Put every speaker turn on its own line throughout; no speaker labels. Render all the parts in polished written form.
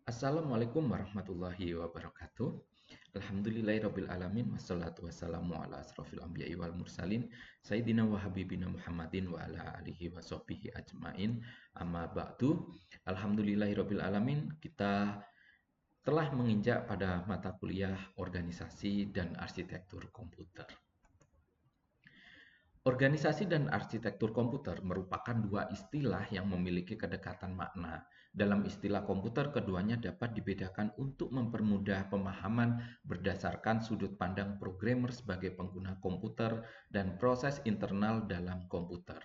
Assalamualaikum warahmatullahi wabarakatuh. Alhamdulillahirabbil alamin wassalatu wassalamu ala asrofil anbiya'i wal mursalin sayyidina wa habibina Muhammadin wa ala alihi wa sahbihi ajmain. Amma ba'du. Alhamdulillahirabbil alamin, kita telah menginjak pada mata kuliah organisasi dan arsitektur komputer. Organisasi dan arsitektur komputer merupakan dua istilah yang memiliki kedekatan makna. Dalam istilah komputer, keduanya dapat dibedakan untuk mempermudah pemahaman berdasarkan sudut pandang programmer sebagai pengguna komputer dan proses internal dalam komputer.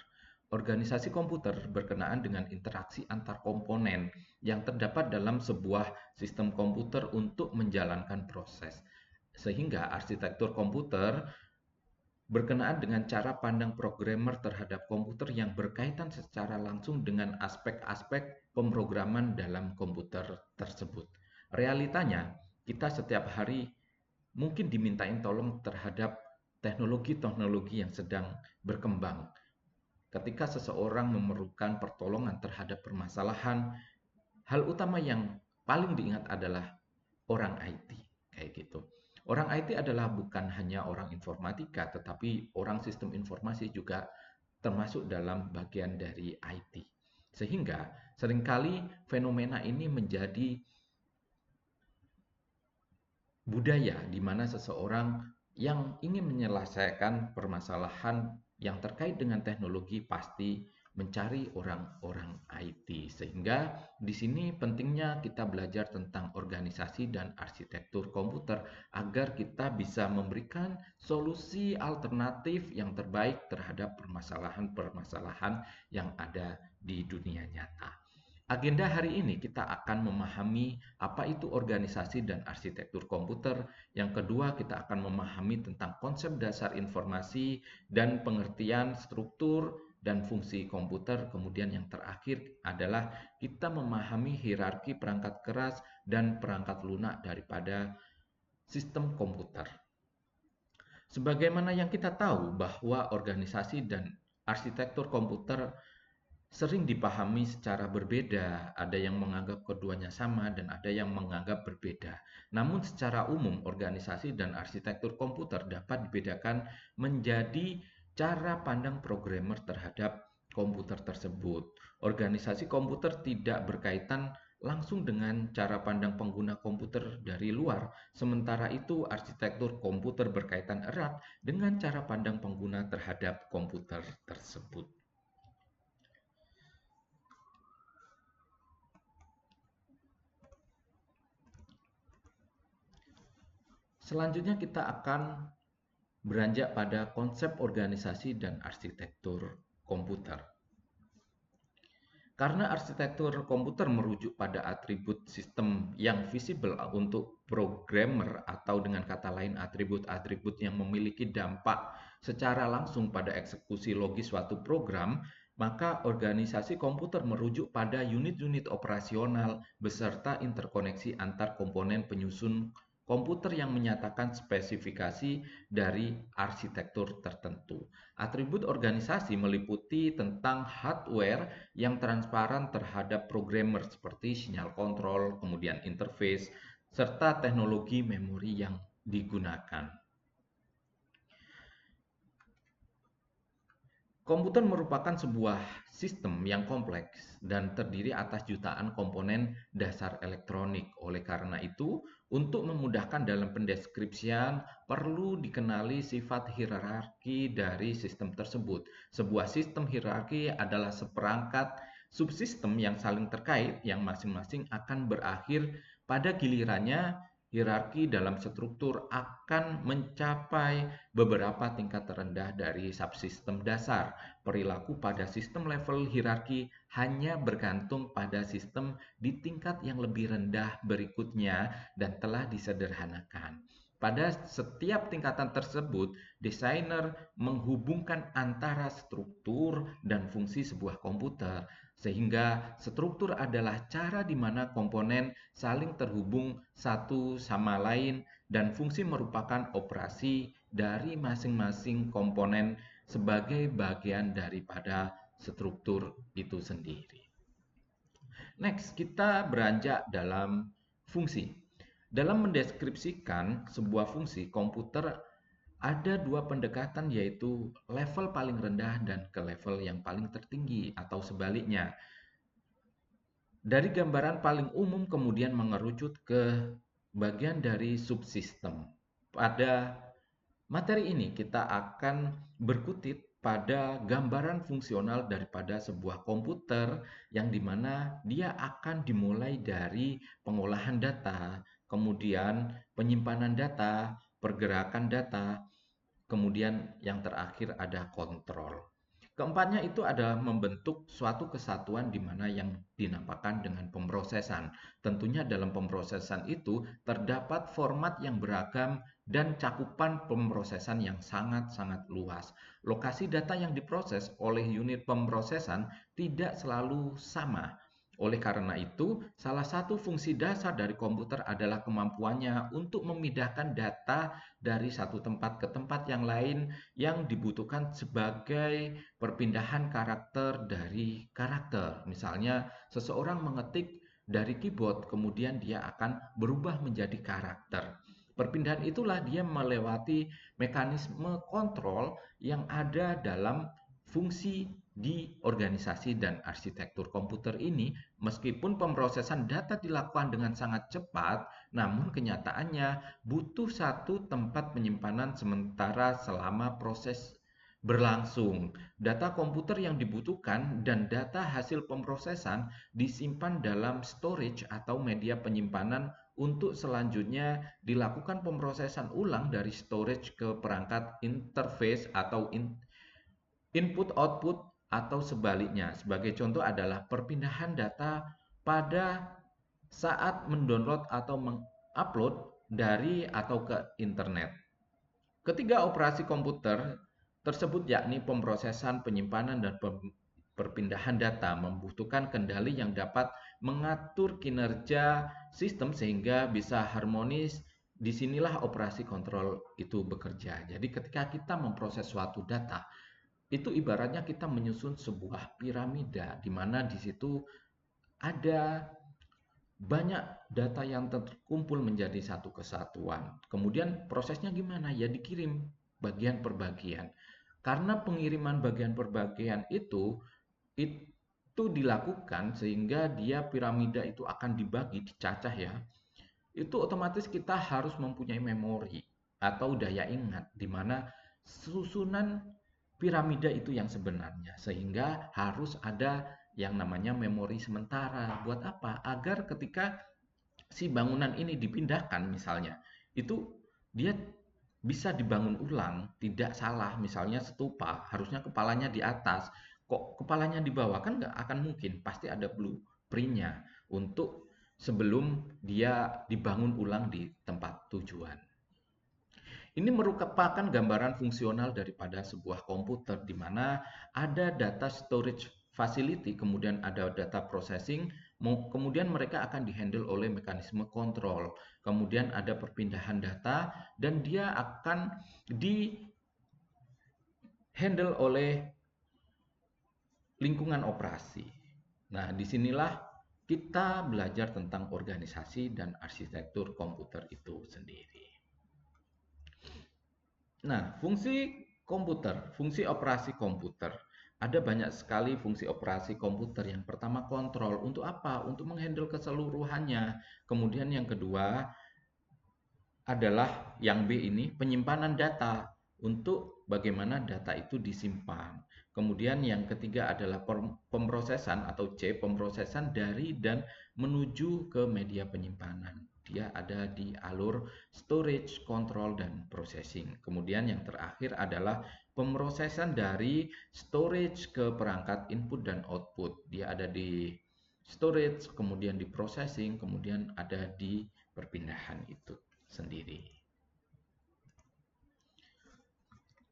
Organisasi komputer berkenaan dengan interaksi antar komponen yang terdapat dalam sebuah sistem komputer untuk menjalankan proses. Sehingga arsitektur komputer berkenaan dengan cara pandang programmer terhadap komputer yang berkaitan secara langsung dengan aspek-aspek pemrograman dalam komputer tersebut. Realitanya, kita setiap hari mungkin dimintain tolong terhadap teknologi-teknologi yang sedang berkembang. Ketika seseorang memerlukan pertolongan terhadap permasalahan, hal utama yang paling diingat adalah orang IT, kayak gitu. Orang IT adalah bukan hanya orang informatika, tetapi orang sistem informasi juga termasuk dalam bagian dari IT. Sehingga seringkali fenomena ini menjadi budaya di mana seseorang yang ingin menyelesaikan permasalahan yang terkait dengan teknologi pasti mencari orang-orang IT. Sehingga di sini pentingnya kita belajar tentang organisasi dan arsitektur komputer agar kita bisa memberikan solusi alternatif yang terbaik terhadap permasalahan-permasalahan yang ada di dunia nyata. Agenda hari ini kita akan memahami apa itu organisasi dan arsitektur komputer. Yang kedua, kita akan memahami tentang konsep dasar informasi dan pengertian struktur dan fungsi komputer. Kemudian yang terakhir adalah kita memahami hierarki perangkat keras dan perangkat lunak daripada sistem komputer. Sebagaimana yang kita tahu bahwa organisasi dan arsitektur komputer sering dipahami secara berbeda, ada yang menganggap keduanya sama dan ada yang menganggap berbeda. Namun secara umum, organisasi dan arsitektur komputer dapat dibedakan menjadi cara pandang programmer terhadap komputer tersebut. Organisasi komputer tidak berkaitan langsung dengan cara pandang pengguna komputer dari luar, sementara itu arsitektur komputer berkaitan erat dengan cara pandang pengguna terhadap komputer tersebut. Selanjutnya kita akan beranjak pada konsep organisasi dan arsitektur komputer. Karena arsitektur komputer merujuk pada atribut sistem yang visible untuk programmer atau dengan kata lain atribut-atribut yang memiliki dampak secara langsung pada eksekusi logis suatu program, maka organisasi komputer merujuk pada unit-unit operasional beserta interkoneksi antar komponen penyusun komputer yang menyatakan spesifikasi dari arsitektur tertentu. Atribut organisasi meliputi tentang hardware yang transparan terhadap programmer seperti sinyal kontrol, kemudian interface, serta teknologi memori yang digunakan. Komputer merupakan sebuah sistem yang kompleks dan terdiri atas jutaan komponen dasar elektronik. Oleh karena itu, untuk memudahkan dalam pendeskripsian, perlu dikenali sifat hierarki dari sistem tersebut. Sebuah sistem hierarki adalah seperangkat subsistem yang saling terkait, yang masing-masing akan berakhir pada gilirannya. Hierarki dalam struktur akan mencapai beberapa tingkat terendah dari subsistem dasar. Perilaku pada sistem level hierarki hanya bergantung pada sistem di tingkat yang lebih rendah berikutnya dan telah disederhanakan. Pada setiap tingkatan tersebut, desainer menghubungkan antara struktur dan fungsi sebuah komputer, sehingga struktur adalah cara di mana komponen saling terhubung satu sama lain dan fungsi merupakan operasi dari masing-masing komponen sebagai bagian daripada struktur itu sendiri. Next, kita beranjak dalam fungsi. Dalam mendeskripsikan sebuah fungsi, komputer ada dua pendekatan, yaitu level paling rendah dan ke level yang paling tertinggi atau sebaliknya. Dari gambaran paling umum kemudian mengerucut ke bagian dari subsistem. Pada materi ini kita akan berkutit pada gambaran fungsional daripada sebuah komputer yang dimana dia akan dimulai dari pengolahan data, kemudian penyimpanan data, pergerakan data, kemudian yang terakhir ada kontrol. Keempatnya itu adalah membentuk suatu kesatuan di mana yang dinamakan dengan pemrosesan. Tentunya dalam pemrosesan itu terdapat format yang beragam dan cakupan pemrosesan yang sangat-sangat luas. Lokasi data yang diproses oleh unit pemrosesan tidak selalu sama. Oleh karena itu, salah satu fungsi dasar dari komputer adalah kemampuannya untuk memindahkan data dari satu tempat ke tempat yang lain yang dibutuhkan sebagai perpindahan karakter dari karakter. Misalnya, seseorang mengetik dari keyboard, kemudian dia akan berubah menjadi karakter. Perpindahan itulah dia melewati mekanisme kontrol yang ada dalam fungsi di organisasi dan arsitektur komputer ini. Meskipun pemrosesan data dilakukan dengan sangat cepat, namun kenyataannya butuh satu tempat penyimpanan sementara selama proses berlangsung. Data komputer yang dibutuhkan dan data hasil pemrosesan disimpan dalam storage atau media penyimpanan untuk selanjutnya dilakukan pemrosesan ulang dari storage ke perangkat interface atau input output atau sebaliknya. Sebagai contoh adalah perpindahan data pada saat mendownload atau mengupload dari atau ke internet. Ketiga operasi komputer tersebut yakni pemrosesan, penyimpanan, dan perpindahan data membutuhkan kendali yang dapat mengatur kinerja sistem sehingga bisa harmonis. Disinilah operasi kontrol itu bekerja. Jadi ketika kita memproses suatu data, itu ibaratnya kita menyusun sebuah piramida di mana di situ ada banyak data yang terkumpul menjadi satu kesatuan. Kemudian prosesnya gimana? Ya dikirim bagian per bagian. Karena pengiriman bagian per bagian itu dilakukan sehingga dia piramida itu akan dibagi, dicacah ya. Itu otomatis kita harus mempunyai memori atau daya ingat di mana susunan piramida itu yang sebenarnya, sehingga harus ada yang namanya memori sementara. Buat apa? Agar ketika si bangunan ini dipindahkan misalnya, itu dia bisa dibangun ulang, tidak salah. Misalnya stupa, harusnya kepalanya di atas, kok kepalanya di bawah, kan nggak akan mungkin. Pasti ada blueprintnya untuk sebelum dia dibangun ulang di tempat tujuan. Ini merupakan gambaran fungsional daripada sebuah komputer di mana ada data storage facility, kemudian ada data processing, kemudian mereka akan dihandle oleh mekanisme kontrol, kemudian ada perpindahan data, dan dia akan dihandle oleh lingkungan operasi. Nah, disinilah kita belajar tentang organisasi dan arsitektur komputer itu sendiri. Nah, fungsi komputer, fungsi operasi komputer. Ada banyak sekali fungsi operasi komputer. Yang pertama kontrol. Untuk apa? Untuk menghandle keseluruhannya. Kemudian yang kedua adalah yang B ini, penyimpanan data. Untuk bagaimana data itu disimpan. Kemudian yang ketiga adalah pemrosesan atau C, pemrosesan dari dan menuju ke media penyimpanan. Dia ada di alur storage, control, dan processing. Kemudian yang terakhir adalah pemrosesan dari storage ke perangkat input dan output. Dia ada di storage, kemudian di processing, kemudian ada di perpindahan itu sendiri.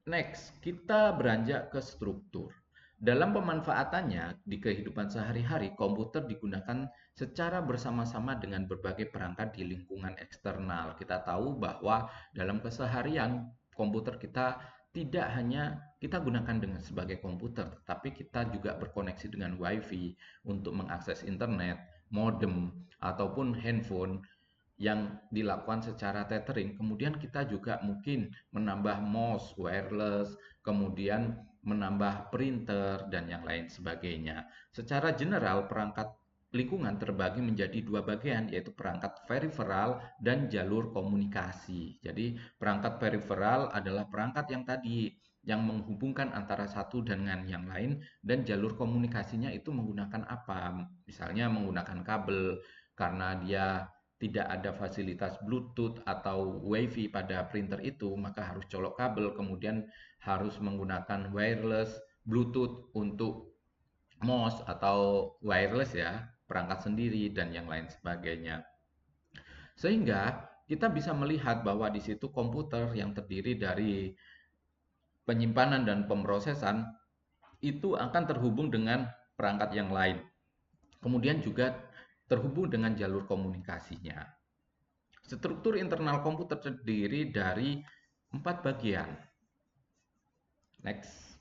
Next, kita beranjak ke struktur. Dalam pemanfaatannya di kehidupan sehari-hari, komputer digunakan secara bersama-sama dengan berbagai perangkat di lingkungan eksternal. Kita tahu bahwa dalam keseharian komputer kita tidak hanya kita gunakan sebagai komputer, tapi kita juga berkoneksi dengan WiFi untuk mengakses internet, modem ataupun handphone yang dilakukan secara tethering. Kemudian kita juga mungkin menambah mouse wireless, kemudian menambah printer dan yang lain sebagainya. Secara general, perangkat lingkungan terbagi menjadi dua bagian, yaitu perangkat peripheral dan jalur komunikasi. Jadi, perangkat peripheral adalah perangkat yang tadi yang menghubungkan antara satu dengan yang lain, dan jalur komunikasinya itu menggunakan apa? Misalnya menggunakan kabel, karena dia tidak ada fasilitas Bluetooth atau WiFi pada printer itu, maka harus colok kabel, kemudian harus menggunakan wireless, Bluetooth untuk mouse atau wireless ya, perangkat sendiri dan yang lain sebagainya. Sehingga kita bisa melihat bahwa di situ komputer yang terdiri dari penyimpanan dan pemrosesan itu akan terhubung dengan perangkat yang lain. Kemudian juga terhubung dengan jalur komunikasinya. Struktur internal komputer terdiri dari 4 bagian. Next.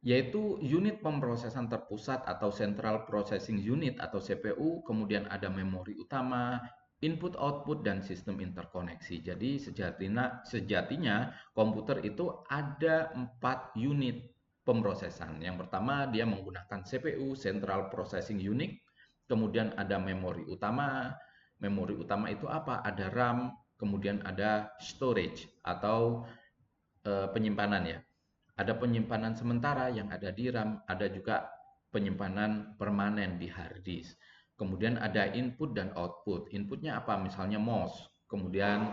Yaitu unit pemrosesan terpusat atau Central Processing Unit atau CPU, kemudian ada memori utama, input output, dan sistem interkoneksi. Jadi sejatinya komputer itu ada 4 unit pemrosesan. Yang pertama dia menggunakan CPU, Central Processing Unit, kemudian ada memori utama. Memori utama itu apa? Ada RAM, kemudian ada storage atau penyimpanan ya. Ada penyimpanan sementara yang ada di RAM, ada juga penyimpanan permanen di hard disk. Kemudian ada input dan output. Inputnya apa? Misalnya mouse, kemudian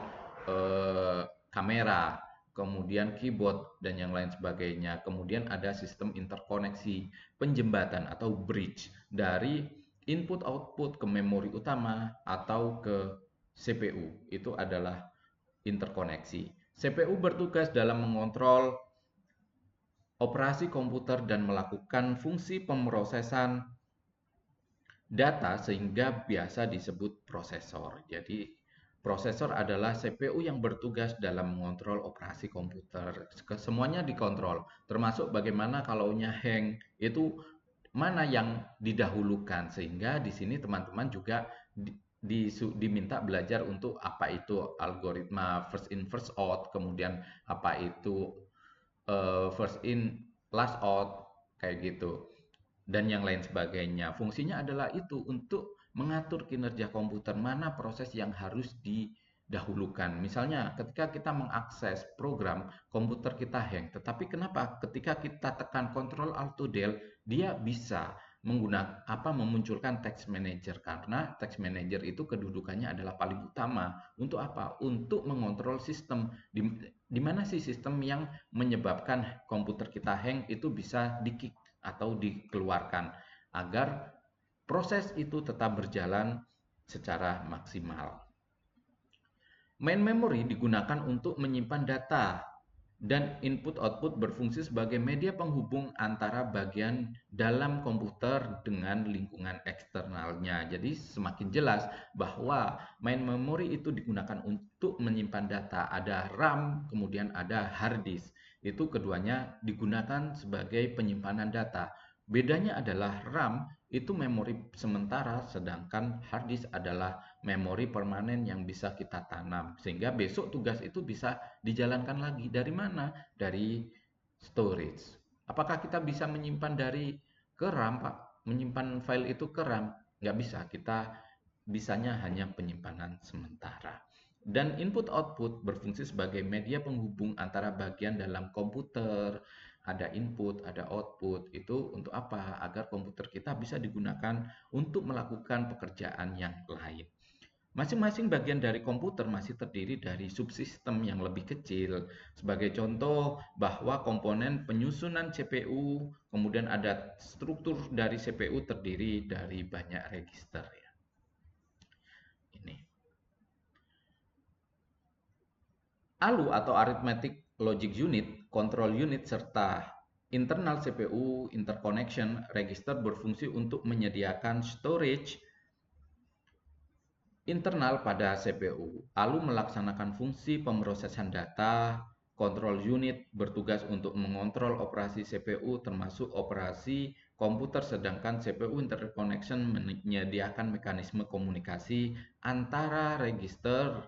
kamera, kemudian keyboard dan yang lain sebagainya. Kemudian ada sistem interkoneksi, penjembatan atau bridge dari input output ke memori utama atau ke CPU. Itu adalah interkoneksi. CPU bertugas dalam mengontrol operasi komputer dan melakukan fungsi pemrosesan data sehingga biasa disebut prosesor. Jadi prosesor adalah CPU yang bertugas dalam mengontrol operasi komputer. Semuanya dikontrol, termasuk bagaimana kalau hang itu mana yang didahulukan, sehingga di sini teman-teman juga diminta belajar untuk apa itu algoritma first in first out, kemudian apa itu first in last out kayak gitu dan yang lain sebagainya. Fungsinya adalah itu untuk mengatur kinerja komputer, mana proses yang harus didahulukan. Misalnya ketika kita mengakses program, komputer kita hang, tetapi kenapa ketika kita tekan Ctrl Alt Del dia bisa memunculkan text manager, karena text manager itu kedudukannya adalah paling utama untuk apa? Untuk mengontrol sistem. Di mana sih sistem yang menyebabkan komputer kita hang itu bisa di-kick atau dikeluarkan agar proses itu tetap berjalan secara maksimal. Main memory digunakan untuk menyimpan data dan input-output berfungsi sebagai media penghubung antara bagian dalam komputer dengan lingkungan eksternalnya. Jadi semakin jelas bahwa main memory itu digunakan untuk menyimpan data. Ada RAM, kemudian ada hard disk. Itu keduanya digunakan sebagai penyimpanan data. Bedanya adalah RAM itu memori sementara, sedangkan hard disk adalah memori permanen yang bisa kita tanam. Sehingga besok tugas itu bisa dijalankan lagi. Dari mana? Dari storage. Apakah kita bisa menyimpan dari ke RAM, Pak? Menyimpan file itu ke RAM? Nggak bisa. Kita bisanya hanya penyimpanan sementara. Dan input-output berfungsi sebagai media penghubung antara bagian dalam komputer. Ada input, ada output. Itu untuk apa? Agar komputer kita bisa digunakan untuk melakukan pekerjaan yang lain. Masing-masing bagian dari komputer masih terdiri dari subsistem yang lebih kecil. Sebagai contoh, bahwa komponen penyusunan CPU, kemudian ada struktur dari CPU terdiri dari banyak register. Ya. Ini. ALU atau Arithmetic Logic Unit, Control Unit, serta internal CPU interconnection register berfungsi untuk menyediakan storage internal pada CPU. ALU melaksanakan fungsi pemrosesan data Control unit bertugas untuk mengontrol operasi CPU termasuk operasi komputer, sedangkan CPU interconnection menyediakan mekanisme komunikasi antara register,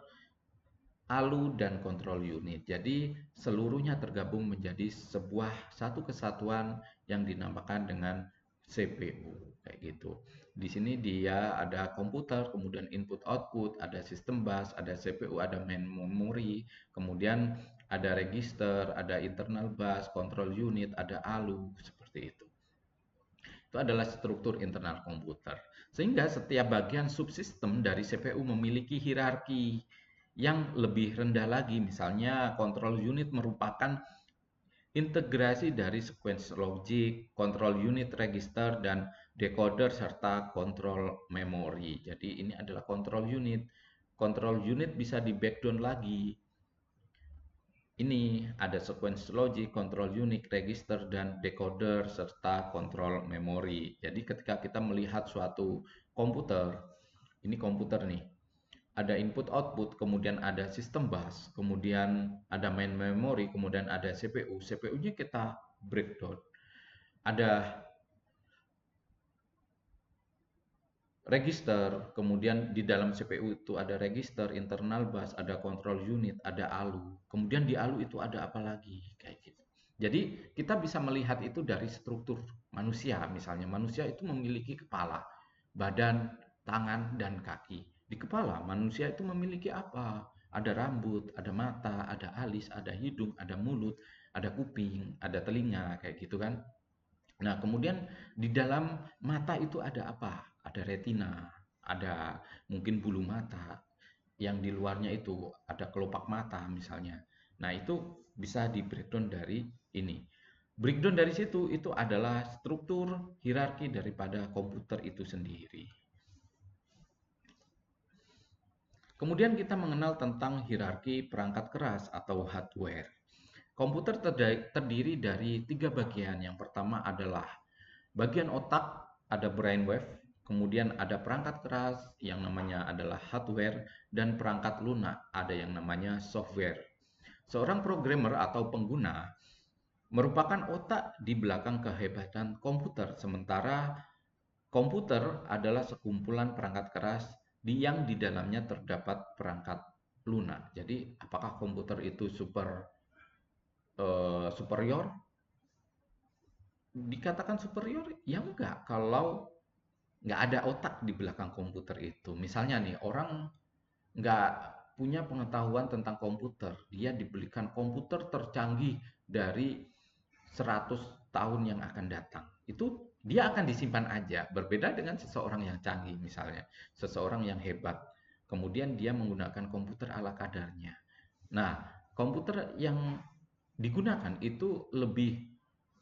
ALU, dan control unit. Jadi seluruhnya tergabung menjadi satu kesatuan yang dinamakan dengan CPU kayak gitu. Di sini dia ada komputer, kemudian input output, ada sistem bus, ada CPU, ada main memory, kemudian ada register, ada internal bus, control unit, ada ALU seperti itu. Itu adalah struktur internal komputer. Sehingga setiap bagian subsistem dari CPU memiliki hierarki yang lebih rendah lagi. Misalnya control unit merupakan integrasi dari sequence logic, control unit register, dan decoder serta control memory. Jadi ini adalah control unit. Control unit bisa di backdown lagi. Ini ada sequence logic, control unit, register, dan decoder, serta control memory. Jadi ketika kita melihat suatu komputer, ini komputer nih, ada input output, kemudian ada sistem bus, kemudian ada main memory, kemudian ada CPU. CPU-nya kita breakdown. Ada register, kemudian di dalam CPU itu ada register, internal bus, ada control unit, ada ALU. Kemudian di ALU itu ada apa lagi? Kayak gitu. Jadi kita bisa melihat itu dari struktur manusia. Misalnya manusia itu memiliki kepala, badan, tangan, dan kaki. Di kepala manusia itu memiliki apa? Ada rambut, ada mata, ada alis, ada hidung, ada mulut, ada kuping, ada telinga, kayak gitu kan. Nah, kemudian di dalam mata itu ada apa? Ada retina, ada mungkin bulu mata, yang di luarnya itu ada kelopak mata misalnya. Nah, itu bisa di breakdown dari ini. Breakdown dari situ itu adalah struktur hierarki daripada komputer itu sendiri. Kemudian kita mengenal tentang hierarki perangkat keras atau hardware. Komputer terdiri dari 3 bagian. Yang pertama adalah bagian otak, ada brainwave, kemudian ada perangkat keras yang namanya adalah hardware, dan perangkat lunak, ada yang namanya software. Seorang programmer atau pengguna merupakan otak di belakang kehebatan komputer, sementara komputer adalah sekumpulan perangkat keras yang di dalamnya terdapat perangkat lunak. Jadi, apakah komputer itu superior? Dikatakan superior? Ya enggak, kalau nggak ada otak di belakang komputer itu. Misalnya nih, orang nggak punya pengetahuan tentang komputer, dia dibelikan komputer tercanggih dari 100 tahun yang akan datang. Itu dia akan disimpan aja, berbeda dengan seseorang yang canggih misalnya, seseorang yang hebat. Kemudian dia menggunakan komputer ala kadarnya. Nah, komputer yang digunakan itu lebih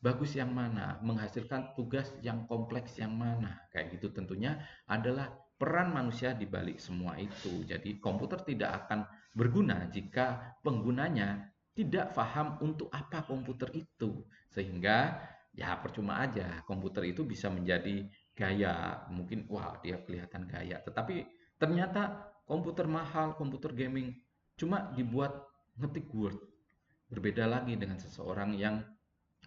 bagus yang mana, menghasilkan tugas yang kompleks yang mana. Kayak gitu tentunya adalah peran manusia di balik semua itu. Jadi komputer tidak akan berguna jika penggunanya tidak paham untuk apa komputer itu. Sehingga ya percuma aja komputer itu bisa menjadi gaya. Mungkin wah dia kelihatan gaya, tetapi ternyata komputer mahal, komputer gaming cuma dibuat ngetik Word. Berbeda lagi dengan seseorang yang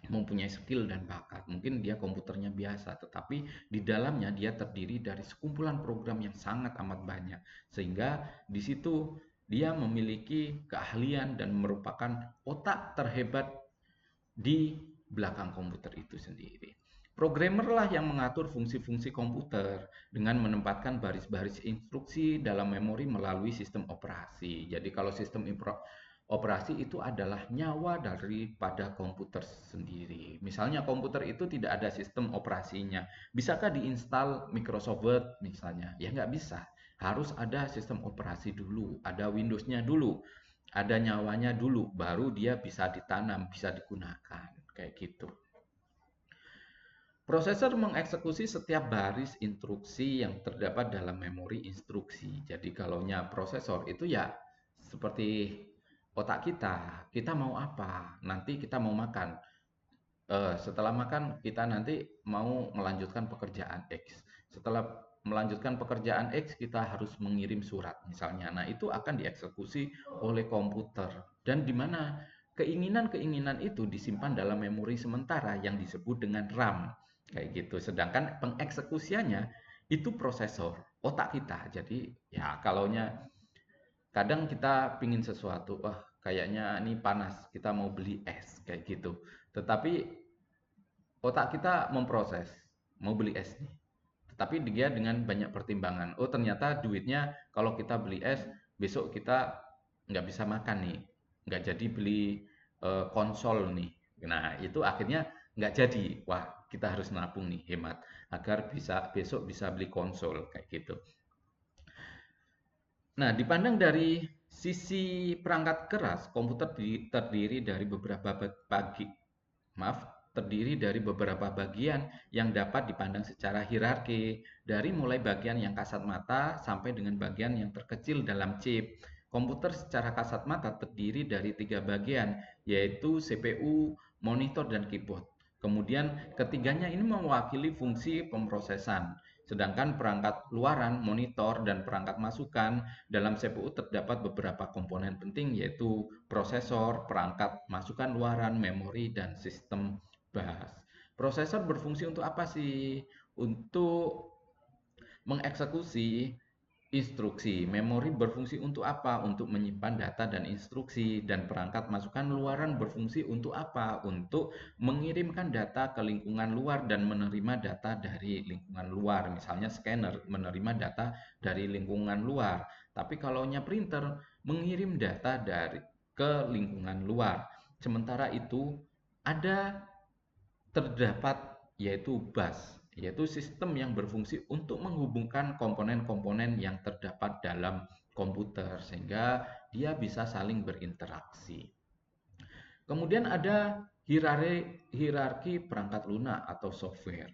mempunyai skill dan bakat. Mungkin dia komputernya biasa, tetapi di dalamnya dia terdiri dari sekumpulan program yang sangat amat banyak. Sehingga di situ dia memiliki keahlian dan merupakan otak terhebat di belakang komputer itu sendiri. Programmer lah yang mengatur fungsi-fungsi komputer dengan menempatkan baris-baris instruksi dalam memori melalui sistem operasi. Jadi kalau sistem operasi itu adalah nyawa daripada komputer sendiri. Misalnya komputer itu tidak ada sistem operasinya. Bisakah diinstal Microsoft Word misalnya? Ya nggak bisa. Harus ada sistem operasi dulu, ada Windows-nya dulu, ada nyawanya dulu, baru dia bisa ditanam, bisa digunakan. Kayak gitu. Prosesor mengeksekusi setiap baris instruksi yang terdapat dalam memori instruksi. Jadi kalau prosesor itu ya seperti otak kita. Kita mau apa? Nanti kita mau makan. Setelah makan kita nanti mau melanjutkan pekerjaan X. Setelah melanjutkan pekerjaan X kita harus mengirim surat misalnya. Nah, itu akan dieksekusi oleh komputer. Dan di mana keinginan-keinginan itu disimpan dalam memori sementara yang disebut dengan RAM, kayak gitu. Sedangkan pengeksekusiannya itu prosesor, otak kita. Jadi ya kalaunya kadang kita pingin sesuatu, wah kayaknya ini panas, kita mau beli es, kayak gitu. Tetapi otak kita memproses, mau beli es nih. Tetapi dia dengan banyak pertimbangan. Oh ternyata duitnya kalau kita beli es, besok kita nggak bisa makan nih. Nggak jadi beli konsol nih. Nah itu akhirnya nggak jadi. Wah kita harus nabung nih, hemat. Agar bisa besok bisa beli konsol, kayak gitu. Nah, dipandang dari sisi perangkat keras, komputer terdiri dari terdiri dari beberapa bagian yang dapat dipandang secara hierarki, dari mulai bagian yang kasat mata sampai dengan bagian yang terkecil dalam chip. Komputer secara kasat mata terdiri dari 3 bagian, yaitu CPU, monitor, dan keyboard. Kemudian ketiganya ini mewakili fungsi pemrosesan. Sedangkan perangkat luaran, monitor, dan perangkat masukan dalam CPU terdapat beberapa komponen penting yaitu prosesor, perangkat masukan luaran, memori, dan sistem bus. Prosesor berfungsi untuk apa sih? Untuk mengeksekusi instruksi. Memori berfungsi untuk apa? Untuk menyimpan data dan instruksi. Dan perangkat masukan luaran berfungsi untuk apa? Untuk mengirimkan data ke lingkungan luar dan menerima data dari lingkungan luar. Misalnya scanner menerima data dari lingkungan luar. Tapi kalau printer mengirim data ke lingkungan luar. Sementara itu ada terdapat yaitu bus, yaitu sistem yang berfungsi untuk menghubungkan komponen-komponen yang terdapat dalam komputer sehingga dia bisa saling berinteraksi. Kemudian ada hierarki perangkat lunak atau software.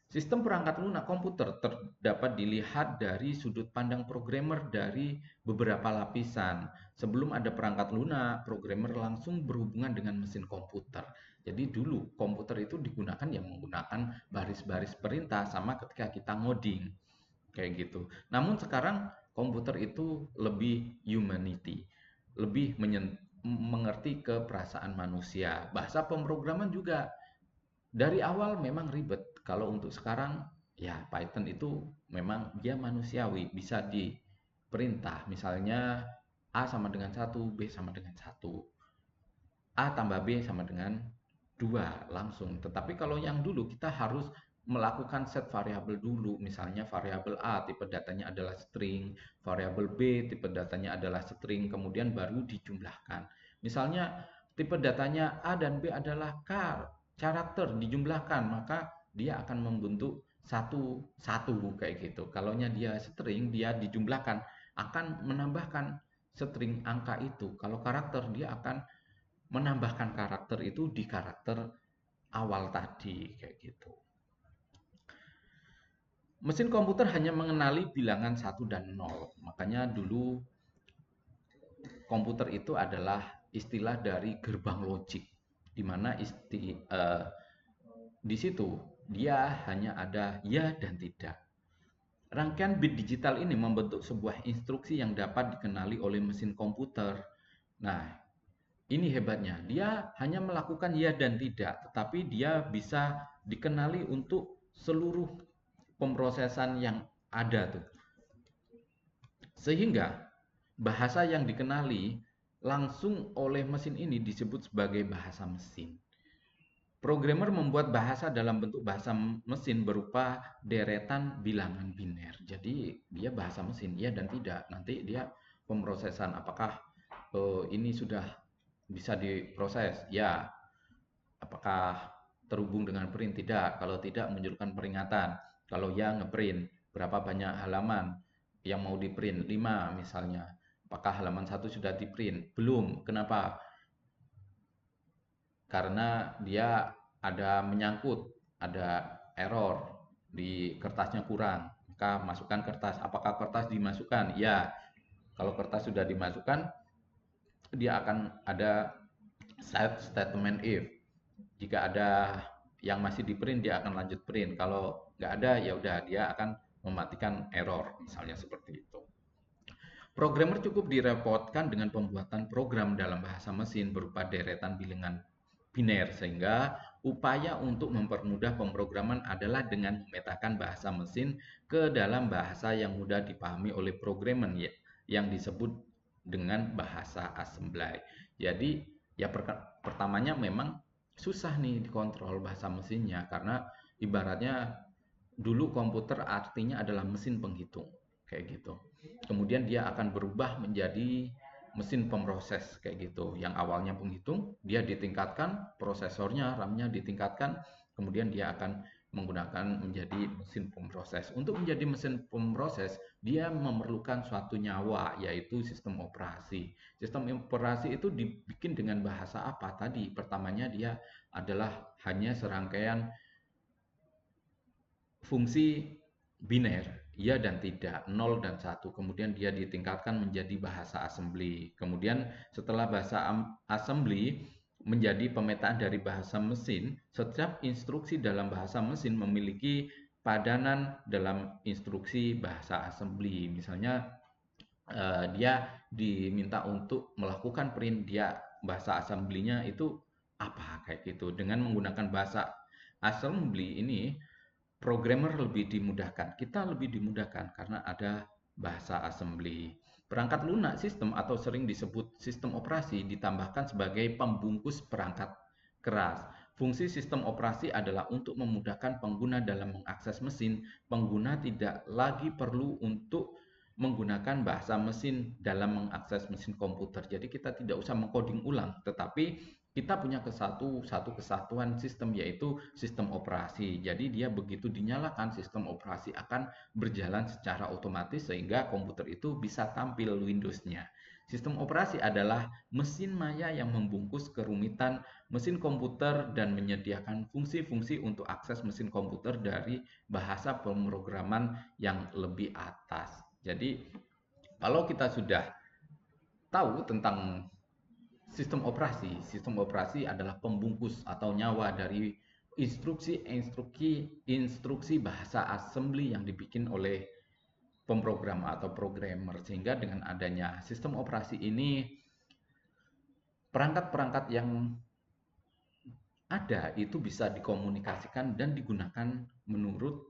Sistem perangkat lunak komputer dapat dilihat dari sudut pandang programmer dari beberapa lapisan. Sebelum ada perangkat lunak, programmer langsung berhubungan dengan mesin komputer. Jadi dulu komputer itu digunakan yang menggunakan baris-baris perintah sama ketika kita ngoding. Kayak gitu. Namun sekarang komputer itu lebih humanity, lebih mengerti ke perasaan manusia. Bahasa pemrograman juga dari awal memang ribet. Kalau untuk sekarang, ya Python itu memang dia manusiawi, bisa diperintah. Misalnya A sama dengan 1, B sama dengan 1. A tambah B sama dengan 2 langsung. Tetapi kalau yang dulu kita harus melakukan set variabel dulu. Misalnya variabel A tipe datanya adalah string, variabel B tipe datanya adalah string, kemudian baru dijumlahkan. Misalnya tipe datanya A dan B adalah karakter dijumlahkan, maka dia akan membentuk satu satu kayak gitu. Kalau dia string, dia dijumlahkan akan menambahkan string angka itu. Kalau karakter dia akan menambahkan karakter itu di karakter awal tadi kayak gitu. Mesin komputer hanya mengenali bilangan 1 dan 0. Makanya dulu komputer itu adalah istilah dari gerbang logik, di mana di situ dia hanya ada ya dan tidak. Rangkaian bit digital ini membentuk sebuah instruksi yang dapat dikenali oleh mesin komputer. Nah, ini hebatnya, dia hanya melakukan ya dan tidak, tetapi dia bisa dikenali untuk seluruh pemrosesan yang ada tuh. Sehingga bahasa yang dikenali langsung oleh mesin ini disebut sebagai bahasa mesin. Programmer membuat bahasa dalam bentuk bahasa mesin berupa deretan bilangan biner. Jadi dia bahasa mesin, ya dan tidak. Nanti dia pemrosesan apakah ini sudah bisa diproses, ya. Apakah terhubung dengan print, tidak. Kalau tidak menunjukkan peringatan. Kalau ya ngeprint, berapa banyak halaman yang mau di print, 5 misalnya. Apakah halaman 1 sudah di print? Belum. Kenapa? Karena dia ada menyangkut, ada error di kertasnya kurang. Maka masukkan kertas. Apakah kertas dimasukkan? Ya. Kalau kertas sudah dimasukkan, dia akan ada set statement if. Jika ada yang masih di print, dia akan lanjut print. Kalau nggak ada, ya udah dia akan mematikan error, misalnya seperti itu. Programmer cukup direpotkan dengan pembuatan program dalam bahasa mesin berupa deretan bilangan biner, sehingga upaya untuk mempermudah pemrograman adalah dengan memetakan bahasa mesin ke dalam bahasa yang mudah dipahami oleh programmer ya, yang disebut dengan bahasa assembly. Jadi ya pertamanya memang susah nih dikontrol bahasa mesinnya, karena ibaratnya dulu komputer artinya adalah mesin penghitung kayak gitu. Kemudian dia akan berubah menjadi mesin pemroses kayak gitu. Yang awalnya penghitung, dia ditingkatkan, prosesornya, RAM-nya ditingkatkan, kemudian dia akan menggunakan menjadi mesin pemroses. Untuk menjadi mesin pemroses, dia memerlukan suatu nyawa, yaitu sistem operasi. Sistem operasi itu dibikin dengan bahasa apa tadi? Pertamanya dia adalah hanya serangkaian fungsi biner, ya dan tidak, 0 dan 1. Kemudian dia ditingkatkan menjadi bahasa assembly. Kemudian setelah bahasa assembly menjadi pemetaan dari bahasa mesin, setiap instruksi dalam bahasa mesin memiliki padanan dalam instruksi bahasa assembly. Misalnya dia diminta untuk melakukan print, dia bahasa assembly-nya itu apa kayak gitu. Dengan menggunakan bahasa assembly ini programmer lebih dimudahkan, kita lebih dimudahkan karena ada bahasa assembly. Perangkat lunak sistem atau sering disebut sistem operasi ditambahkan sebagai pembungkus perangkat keras. Fungsi sistem operasi adalah untuk memudahkan pengguna dalam mengakses mesin. Pengguna tidak lagi perlu untuk menggunakan bahasa mesin dalam mengakses mesin komputer. Jadi kita tidak usah mengcoding ulang, tetapi kita punya satu kesatuan sistem, yaitu sistem operasi. Jadi dia begitu dinyalakan, sistem operasi akan berjalan secara otomatis sehingga komputer itu bisa tampil Windows-nya. Sistem operasi adalah mesin maya yang membungkus kerumitan mesin komputer dan menyediakan fungsi-fungsi untuk akses mesin komputer dari bahasa pemrograman yang lebih atas. Jadi kalau kita sudah tahu tentang sistem operasi adalah pembungkus atau nyawa dari instruksi bahasa assembly yang dibikin oleh pemrogram atau programmer, sehingga dengan adanya sistem operasi ini perangkat-perangkat yang ada itu bisa dikomunikasikan dan digunakan menurut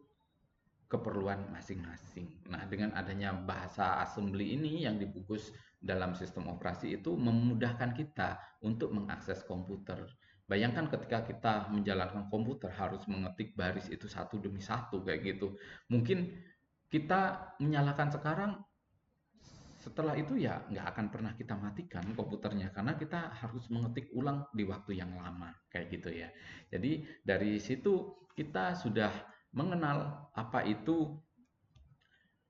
keperluan masing-masing. Nah, dengan adanya bahasa assembly ini yang dibungkus dalam sistem operasi itu memudahkan kita untuk mengakses komputer. Bayangkan ketika kita menjalankan komputer harus mengetik baris itu satu demi satu kayak gitu. Mungkin kita menyalakan sekarang, setelah itu ya nggak akan pernah kita matikan komputernya karena kita harus mengetik ulang di waktu yang lama kayak gitu ya. Jadi dari situ kita sudah mengenal apa itu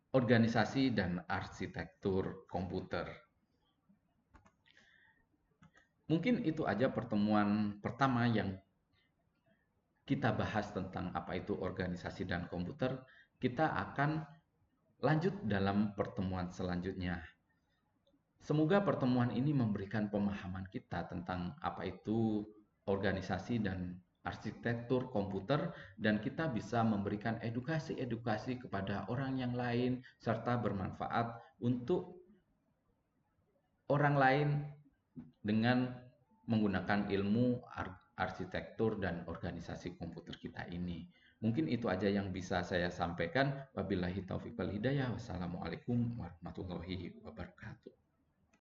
organisasi dan arsitektur komputer. Mungkin itu aja pertemuan pertama yang kita bahas tentang apa itu organisasi dan komputer. Kita akan lanjut dalam pertemuan selanjutnya. Semoga pertemuan ini memberikan pemahaman kita tentang apa itu organisasi dan arsitektur komputer, dan kita bisa memberikan edukasi-edukasi kepada orang yang lain serta bermanfaat untuk orang lain dengan menggunakan ilmu arsitektur dan organisasi komputer kita ini. Mungkin itu aja yang bisa saya sampaikan. Wabillahi taufiq wal hidayah. Wassalamualaikum warahmatullahi wabarakatuh.